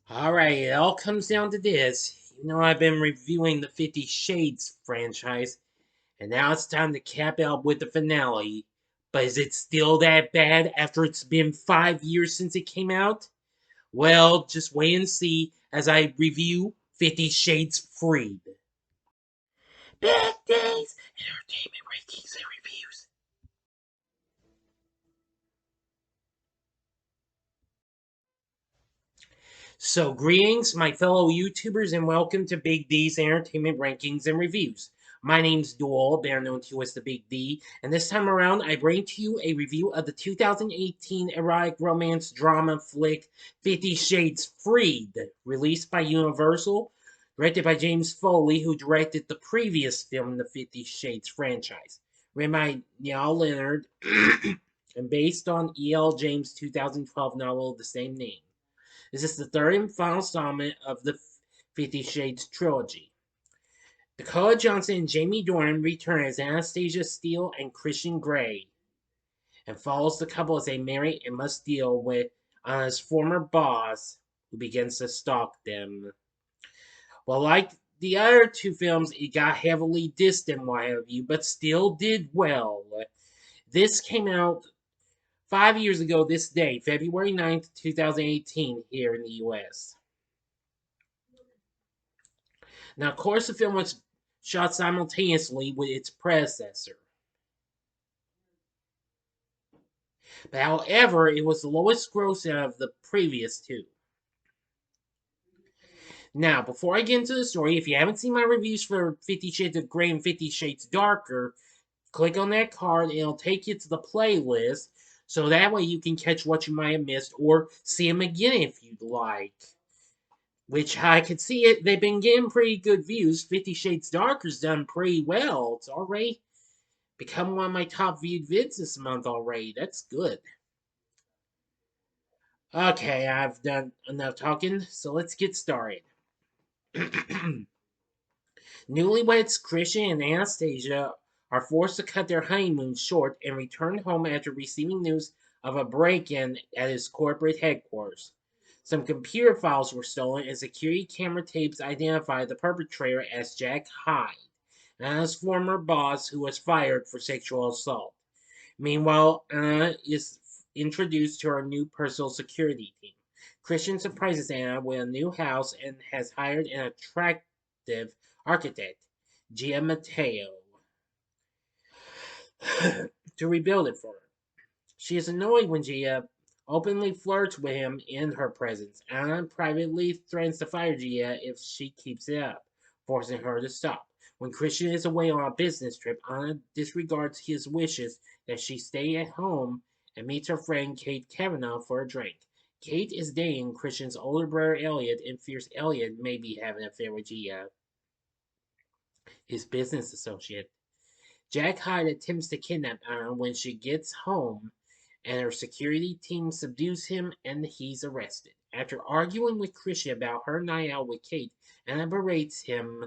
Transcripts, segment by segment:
Alright, it all comes down to this. I've been reviewing the 50 Shades franchise, and now it's time to cap out with the finale. But is it still that bad after it's been 5 years since it came out? Well, just wait and see as I review 50 Shades Freed. Big Days Entertainment Rankings and Reviews. So, greetings, my fellow YouTubers, and welcome to Big D's Entertainment Rankings and Reviews. My name's Duel, better known to you as the Big D, and this time around I bring to you a review of the 2018 erotic romance drama flick 50 Shades Freed, released by Universal, directed by James Foley, who directed the previous film in the 50 Shades franchise, written by Neil Leonard, and based on E.L. James' 2012 novel of the same name. This is the third and final installment of the 50 Shades trilogy. Dakota Johnson and Jamie Dornan return as Anastasia Steele and Christian Grey, and follows the couple as they marry and must deal with Anna's former boss, who begins to stalk them. Well, like the other two films, it got heavily dissed and what have you, but still did well. This came out 5 years ago this day, February 9th, 2018, here in the US. Now, of course, the film was shot simultaneously with its predecessor. But however, it was the lowest grossing of the previous two. Now, before I get into the story, if you haven't seen my reviews for 50 Shades of Grey and 50 Shades Darker, click on that card and it'll take you to the playlist, so that way you can catch what you might have missed or see them again if you'd like. Which I could see it, they've been getting pretty good views. 50 Shades Darker's done pretty well. It's already become one of my top viewed vids this month already. That's good. Okay, I've done enough talking, so let's get started. Newlyweds Christian and Anastasia are forced to cut their honeymoon short and return home after receiving news of a break-in at his corporate headquarters. Some computer files were stolen and security camera tapes identify the perpetrator as Jack Hyde, Anna's former boss who was fired for sexual assault. Meanwhile, Anna is introduced to her new personal security team. Christian surprises Anna with a new house and has hired an attractive architect, Gia Mateo, to rebuild it for her. She is annoyed when Gia openly flirts with him in her presence. Anna privately threatens to fire Gia if she keeps it up, forcing her to stop. When Christian is away on a business trip, Anna disregards his wishes that she stay at home and meets her friend Kate Kavanaugh for a drink. Kate is dating Christian's older brother Elliot and fears Elliot may be having an affair with Gia, his business associate. Jack Hyde attempts to kidnap Anna when she gets home, and her security team subdues him and he's arrested. After arguing with Christian about her night out with Kate, Anna berates him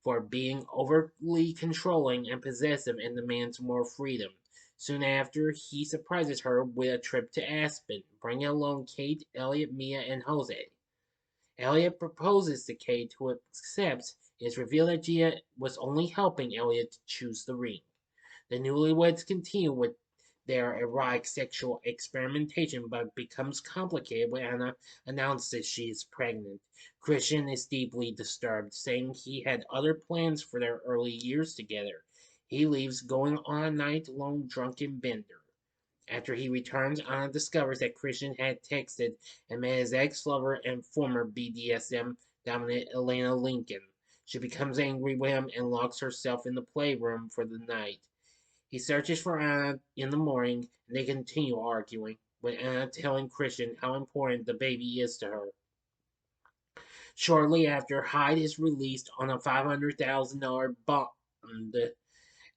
for being overly controlling and possessive and demands more freedom. Soon after, he surprises her with a trip to Aspen, bringing along Kate, Elliot, Mia, and Jose. Elliot proposes to Kate, who accepts. It is revealed that Gia was only helping Elliot to choose the ring. The newlyweds continue with their erotic sexual experimentation, but it becomes complicated when Anna announces she is pregnant. Christian is deeply disturbed, saying he had other plans for their early years together. He leaves, going on a night-long drunken bender. After he returns, Anna discovers that Christian had texted and met his ex-lover and former BDSM dominant Elena Lincoln. She becomes angry with him and locks herself in the playroom for the night. He searches for Anna in the morning, and they continue arguing, with Anna telling Christian how important the baby is to her. Shortly after, Hyde is released on a $500,000 bond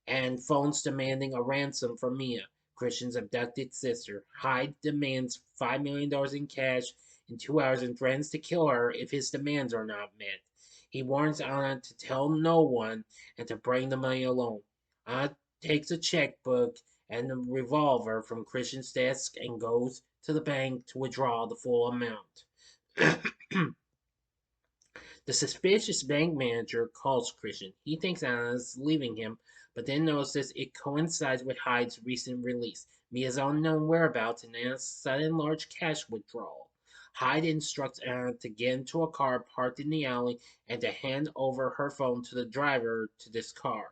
and phones demanding a ransom for Mia, Christian's abducted sister. Hyde demands $5 million in cash in 2 hours and threatens to kill her if his demands are not met. He warns Anna to tell no one and to bring the money alone. Anna takes a checkbook and a revolver from Christian's desk and goes to the bank to withdraw the full amount. The suspicious bank manager calls Christian. He thinks Anna's leaving him, but then notices it coincides with Hyde's recent release, Mia's unknown whereabouts, and Anna's sudden large cash withdrawal. Hyde instructs Anna to get into a car parked in the alley and to hand over her phone to the driver to discard.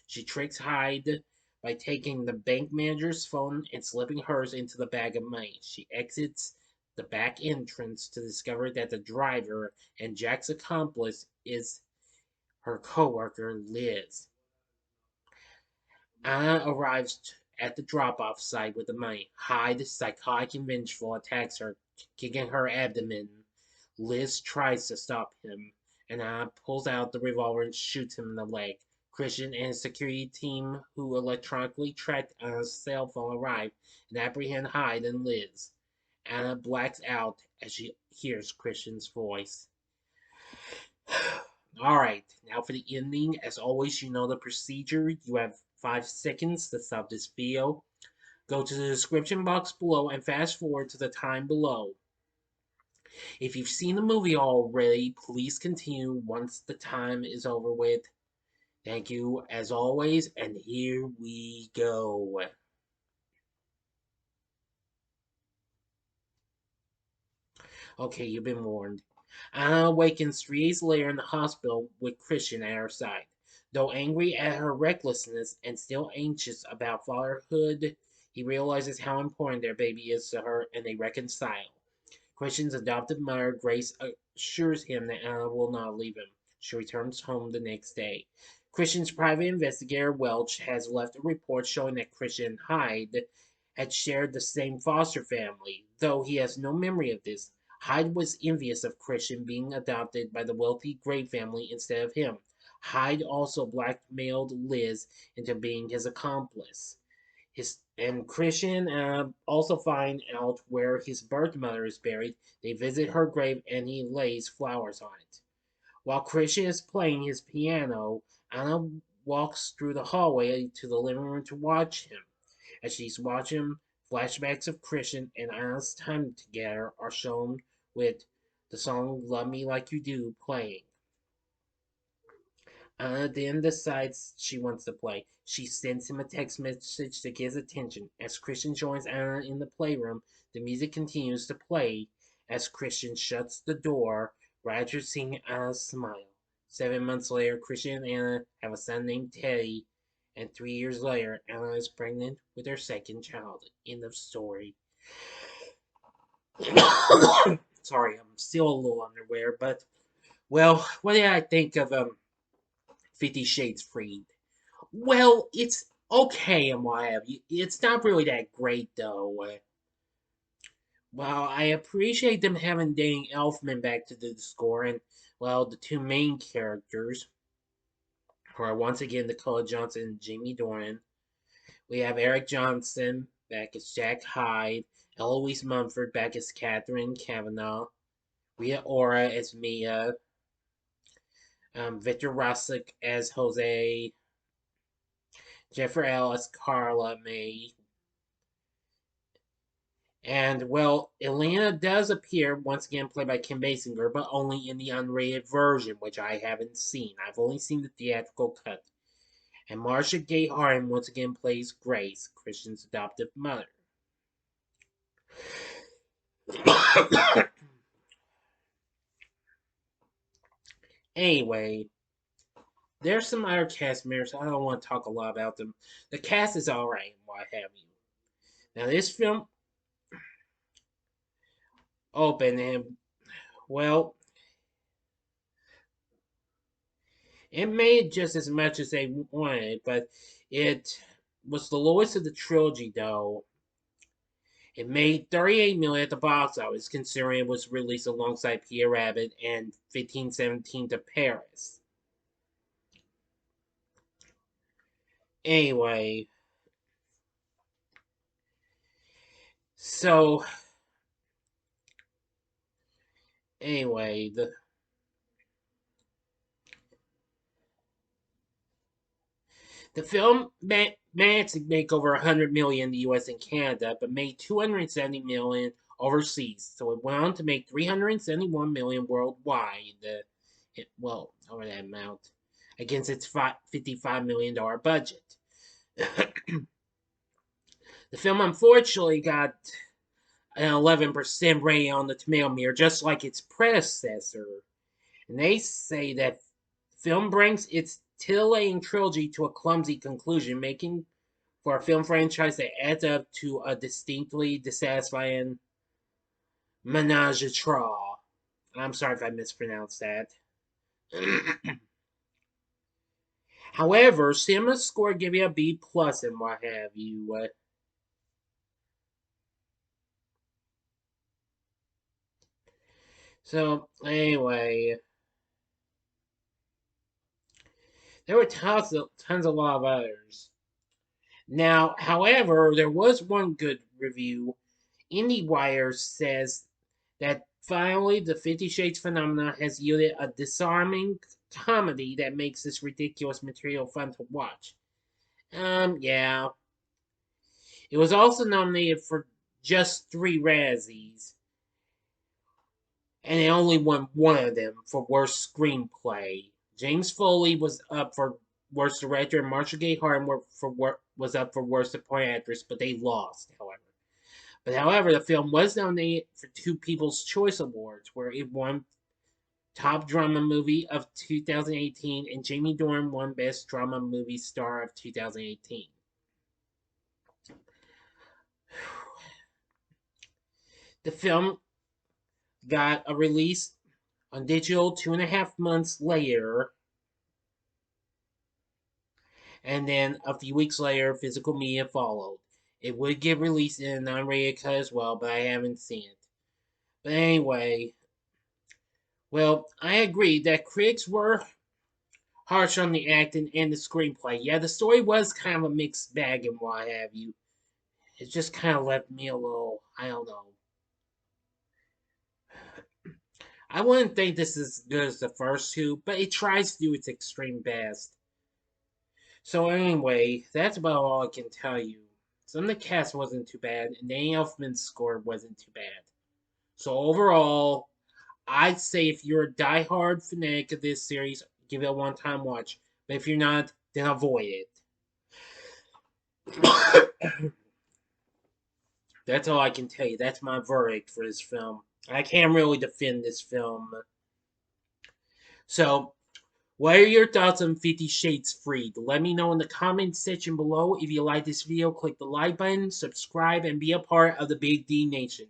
She tricks Hyde by taking the bank manager's phone and slipping hers into the bag of money. She exits the back entrance to discover that the driver and Jack's accomplice is her coworker Liz. Anna arrives at the drop-off site with the money. Hyde, psychotic and vengeful, attacks her, kicking her abdomen. Liz tries to stop him, and Anna pulls out the revolver and shoots him in the leg. Christian and his security team, who electronically tracked Anna's cell phone, arrive and apprehend Hyde and Liz. Anna blacks out as she hears Christian's voice. Alright, now for the ending. As always, you know the procedure. You have 5 seconds to stop this video. Go to the description box below and fast forward to the time below. If you've seen the movie already, please continue once the time is over with. Thank you as always, and here we go. Okay, you've been warned. Anna awakens 3 days later in the hospital with Christian at her side. Though angry at her recklessness and still anxious about fatherhood, he realizes how important their baby is to her and they reconcile. Christian's adoptive mother, Grace, assures him that Anna will not leave him. She returns home the next day. Christian's private investigator, Welch, has left a report showing that Christian and Hyde had shared the same foster family, though he has no memory of this. Hyde was envious of Christian being adopted by the wealthy Gray family instead of him. Hyde also blackmailed Liz into being his accomplice. Christian also find out where his birth mother is buried. They visit her grave and he lays flowers on it. While Christian is playing his piano, Anna walks through the hallway to the living room to watch him. As she's watching, flashbacks of Christian and Anna's time together are shown with the song Love Me Like You Do playing. Anna then decides she wants to play. She sends him a text message to get his attention. As Christian joins Anna in the playroom, the music continues to play as Christian shuts the door right after seeing Anna smile. 7 months later, Christian and Anna have a son named Teddy, and 3 years later, Anna is pregnant with her second child. End of story. Sorry, I'm still a little underwear, but well, what did I think of 50 Shades Freed? Well, it's okay and what have you. It's not really that great though. Well, I appreciate them having Danny Elfman back to do the score, and well, the 2 main characters who are once again Dakota Johnson and Jamie Dornan. We have Eric Johnson back as Jack Hyde, Eloise Mumford back as Catherine Kavanaugh, Rita Ora as Mia, Victor Rossick as Jose, Jennifer L as Carla May, and well, Elena does appear once again, played by Kim Basinger, but only in the unrated version, which I haven't seen. I've only seen the theatrical cut. And Marcia Gay Harden once again plays Grace, Christian's adoptive mother. Anyway, there's some other cast members. I don't want to talk a lot about them. The cast is alright and what have you. Now, this film opened and, well, it made just as much as they wanted, but it was the lowest of the trilogy, though. It made 38 million at the box office, considering it was released alongside Peter Rabbit and 1517 to Paris. Anyway, so anyway, the film managed to make over 100 million in the U.S. and Canada, but made 270 million overseas, so it went on to make 371 million worldwide. Well, over that amount, against its $55 million budget. The film unfortunately got an 11% rating on the tomato meter, just like its predecessor. And they say that the film brings its titillating trilogy to a clumsy conclusion, making for a film franchise that adds up to a distinctly dissatisfying menage a trois. I'm sorry if I mispronounced that. However, cinema score give you a B plus and what have you. So anyway, there were tons of lot of others. Now, however, there was one good review. IndieWire says that finally the 50 Shades phenomenon has yielded a disarming comedy that makes this ridiculous material fun to watch. Yeah. It was also nominated for just 3 Razzies, and it only won one of them for worst screenplay. James Foley was up for worst director, and Marcia Gay Harden was up for worst supporting actress, but they lost, however. However, the film was nominated for 2 People's Choice Awards, where it won Top Drama Movie of 2018, and Jamie Dornan won Best Drama Movie Star of 2018. The film got a release on digital 2.5 months later, and then a few weeks later, physical media followed. It would get released in a non-rated cut as well, but I haven't seen it. But anyway, well, I agree that critics were harsh on the acting and the screenplay. Yeah, the story was kind of a mixed bag and what have you. It just kind of left me a little, I don't know. I wouldn't think this is as good as the first 2, but it tries to do its extreme best. So anyway, that's about all I can tell you. Some of the cast wasn't too bad, and Danny Elfman's score wasn't too bad. So overall, I'd say if you're a diehard fanatic of this series, give it a one-time watch. But if you're not, then avoid it. That's all I can tell you. That's my verdict for this film. I can't really defend this film. So, what are your thoughts on 50 Shades Freed? Let me know in the comments section below. If you like this video, click the like button, subscribe, and be a part of the Big D Nation.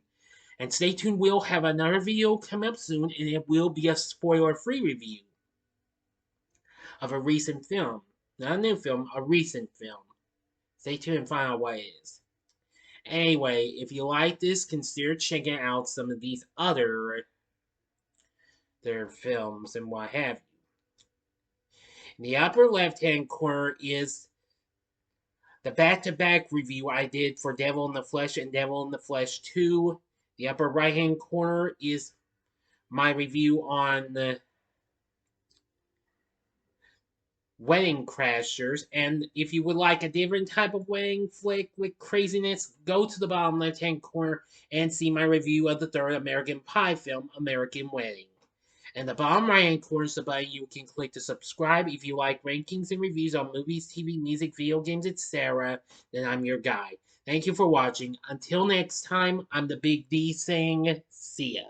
And stay tuned, we'll have another video come up soon, and it will be a spoiler-free review of a recent film. Not a new film, a recent film. Stay tuned and find out what it is. Anyway, if you like this, consider checking out some of these other their films and what have you. In the upper left-hand corner is the back-to-back review I did for Devil in the Flesh and Devil in the Flesh 2. The upper right-hand corner is my review on the Wedding Crashers. And if you would like a different type of wedding flick with craziness, go to the bottom left-hand corner and see my review of the third American Pie film, American Wedding. And the bottom right-hand corner is the button you can click to subscribe. If you like rankings and reviews on movies, TV, music, video games, etc., then I'm your guy. Thank you for watching. Until next time, I'm the Big D saying, see ya.